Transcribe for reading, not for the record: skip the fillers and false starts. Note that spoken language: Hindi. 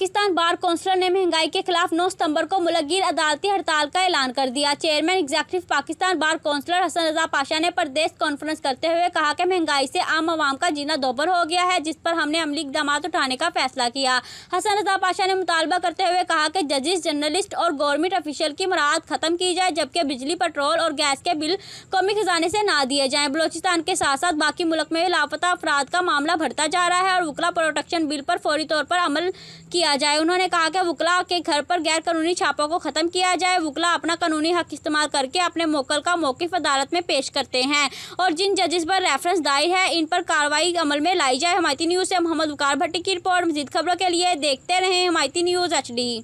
पाकिस्तान बार कौंसिल ने महंगाई के खिलाफ 9 सितंबर को मुलग्गिर अदालती हड़ताल का ऐलान कर दिया। Chairman executive Pakistan bar council Hasan Raza Pasha ने प्रेस कॉन्फ्रेंस करते हुए कहा कि महंगाई से आम आवाम का जीना दोभर हो गया है, जिस पर हमने अमली इक़दाम उठाने का फैसला किया। हसन रजा पाशा ने मुतालबा करते हुए कहा कि जजेस, जर्नलिस्ट और गवर्नमेंट ऑफिशियल की मुराद खत्म की जाए, जबकि बिजली, पेट्रोल और गैस के बिल कौमी खजाने से ना दिए जाएं। बलोचिस्तान के साथ साथ बाकी मुल्क में लापता अफराद का मामला बढ़ता जा रहा है और वकला प्रोटेक्शन बिल पर फौरी तौर पर अमल किया जाए। उन्होंने कहा कि वकला के घर पर गैर कानूनी छापों को खत्म किया जाए। वकला अपना कानूनी हक इस्तेमाल करके अपने मोक्कल का मौक़िफ़ अदालत में पेश करते हैं और जिन जजेस पर रेफरेंस दायर है इन पर कार्रवाई अमल में लाई जाए। हमायती न्यूज़ से मोहम्मद वकार भट्टी की रिपोर्ट। मज़ीद खबरों के लिए देखते रहें हमायती न्यूज़ HD।